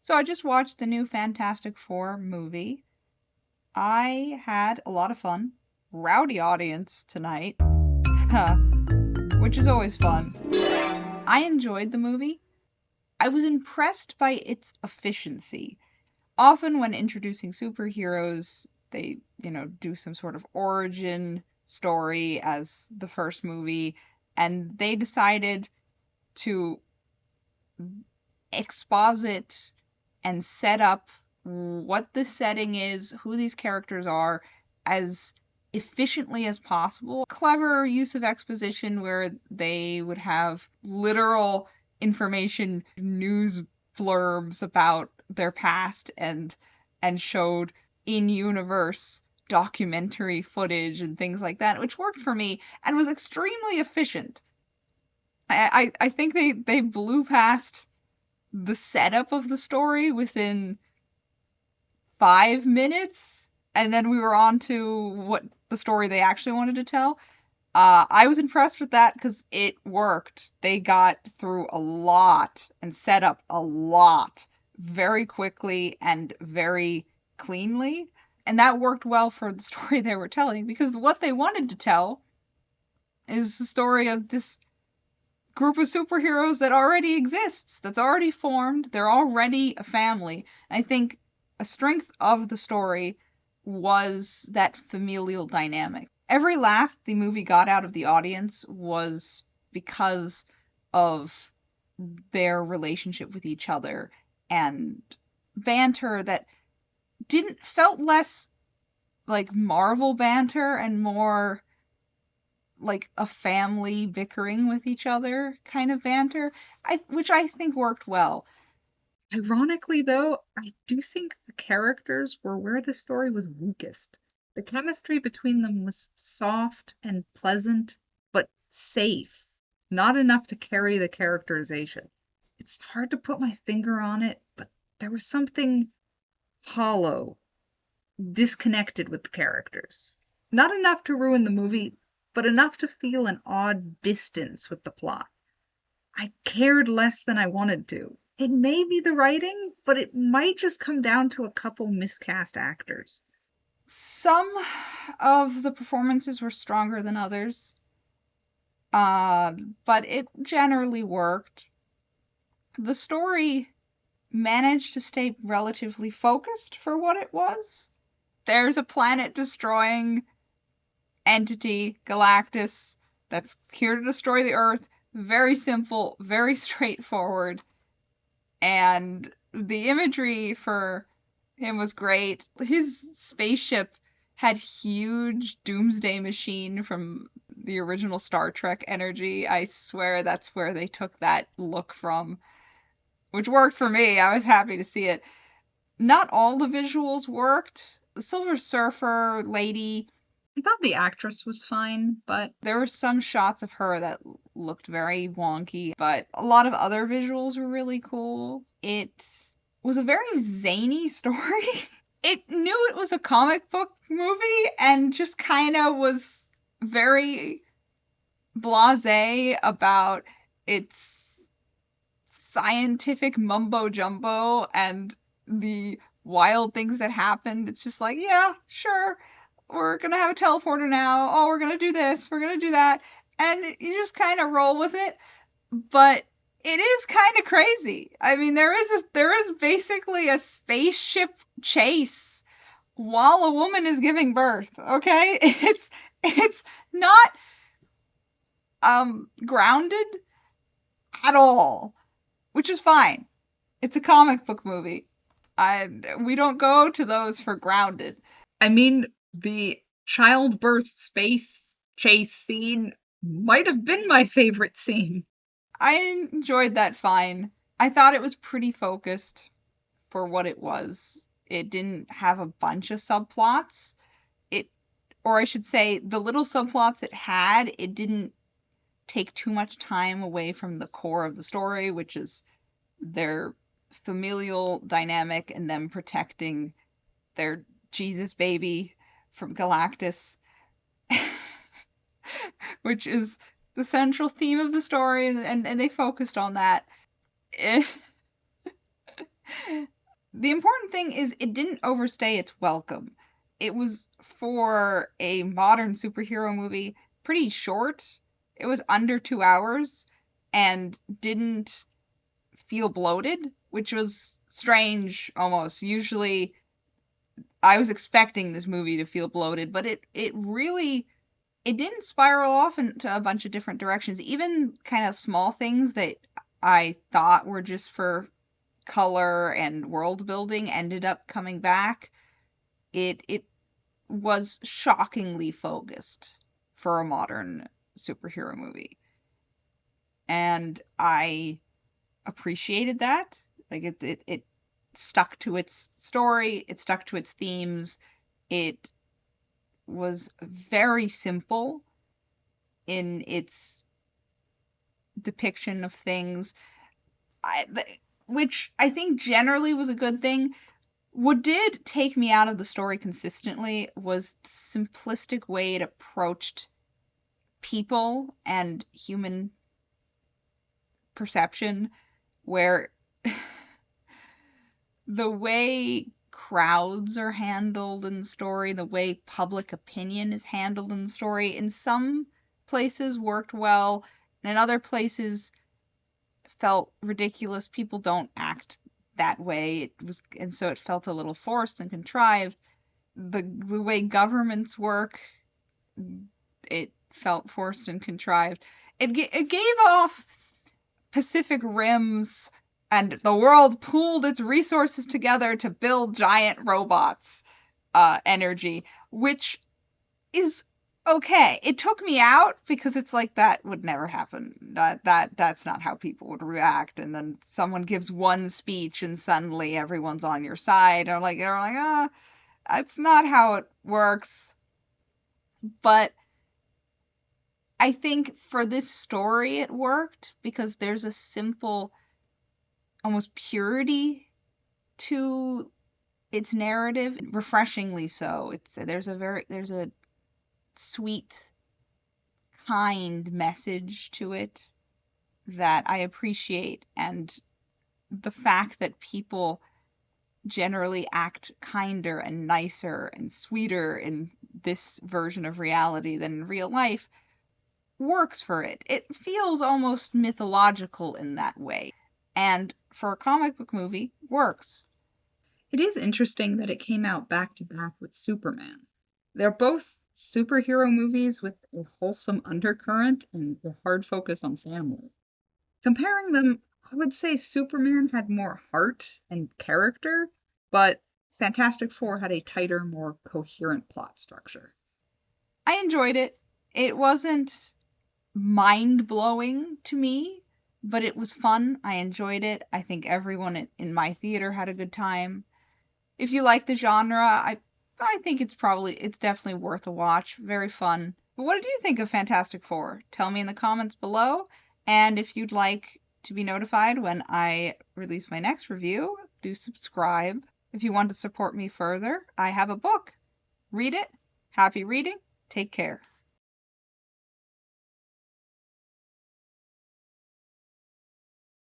So I just watched the new Fantastic Four movie. I had a lot of fun. Rowdy audience tonight, which is always fun. I enjoyed the movie. I was impressed by its efficiency. Often when introducing superheroes, they, do some sort of origin story as the first movie, and they decided to exposit and set up what the setting is, who these characters are, as efficiently as possible. Clever use of exposition where they would have literal information, news blurbs about their past and showed in-universe documentary footage and things like that, which worked for me and was extremely efficient. I think they blew past the setup of the story within 5 minutes, and then we were on to what the story they actually wanted to tell. I was impressed with that because it worked. They got through a lot and set up a lot very quickly and very cleanly. And that worked well for the story they were telling because what they wanted to tell is the story of this group of superheroes that already exists, that's already formed. They're already a family. I think a strength of the story was that familial dynamic. Every laugh the movie got out of the audience was because of their relationship with each other and banter that didn't felt less like Marvel banter and more like a family bickering with each other kind of banter, which I think worked well. Ironically, though, I do think the characters were where the story was weakest. The chemistry between them was soft and pleasant, but safe, not enough to carry the characterization. It's hard to put my finger on it, but there was something hollow, disconnected with the characters. Not enough to ruin the movie, but enough to feel an odd distance with the plot. I cared less than I wanted to. It may be the writing, but it might just come down to a couple miscast actors. Some of the performances were stronger than others, uh, but it generally worked. The story managed to stay relatively focused for what it was. There's a planet destroying entity, Galactus, that's here to destroy the Earth. Very simple, very straightforward. And the imagery for him was great. His spaceship had huge doomsday machine from the original Star Trek energy. I swear that's where they took that look from, which worked for me. I was happy to see it. Not all the visuals worked. The Silver Surfer lady, I thought the actress was fine, but there were some shots of her that looked very wonky, but a lot of other visuals were really cool. It was a very zany story. It knew it was a comic book movie and just kind of was very blasé about its scientific mumbo jumbo and the wild things that happened. It's just like, yeah, sure, we're gonna have a teleporter now. Oh, we're gonna do this, we're gonna do that. And you just kind of roll with it. But it is kind of crazy. I mean, there is basically a spaceship chase while a woman is giving birth. Okay, it's not grounded at all, which is fine. It's a comic book movie. We don't go to those for grounded. I mean, the childbirth space chase scene might have been my favorite scene. I enjoyed that fine. I thought it was pretty focused for what it was. It didn't have a bunch of subplots. It, or I should say, the little subplots it had, it didn't take too much time away from the core of the story, which is their familial dynamic and them protecting their Jesus baby from Galactus, which is the central theme of the story, and they focused on that. The important thing is it didn't overstay its welcome. It was, for a modern superhero movie, pretty short. It was under 2 hours and didn't feel bloated, which was strange almost. Usually I was expecting this movie to feel bloated, but it really, it didn't spiral off into a bunch of different directions. Even kind of small things that I thought were just for color and world building ended up coming back. It was shockingly focused for a modern superhero movie. And I appreciated that. Like it stuck to its story, it stuck to its themes. It was very simple in its depiction of things, I, which I think generally was a good thing. What did take me out of the story consistently was the simplistic way it approached people and human perception, where the way crowds are handled in the story, the way public opinion is handled in the story, in some places worked well, and in other places felt ridiculous. People don't act that way. It was, and so it felt a little forced and contrived. The way governments work, it felt forced and contrived. It gave off Pacific Rim's and the world pooled its resources together to build giant robots energy, which is okay. It took me out because it's like that would never happen. That's not how people would react. And then someone gives one speech and suddenly everyone's on your side. Or like they're like, ah, that's not how it works. But I think for this story it worked because there's a simple, almost purity to its narrative, refreshingly so. There's a sweet, kind message to it that I appreciate, and the fact that people generally act kinder and nicer and sweeter in this version of reality than in real life works for it. It feels almost mythological in that way. And for a comic book movie, works. It is interesting that it came out back to back with Superman. They're both superhero movies with a wholesome undercurrent and a hard focus on family. Comparing them, I would say Superman had more heart and character, but Fantastic Four had a tighter, more coherent plot structure. I enjoyed it. It wasn't mind blowing to me, but it was fun. I enjoyed it. I think everyone in my theater had a good time. If you like the genre, I think it's definitely worth a watch. Very fun. But what did you think of Fantastic Four? Tell me in the comments below. And if you'd like to be notified when I release my next review, do subscribe. If you want to support me further, I have a book. Read it. Happy reading. Take care.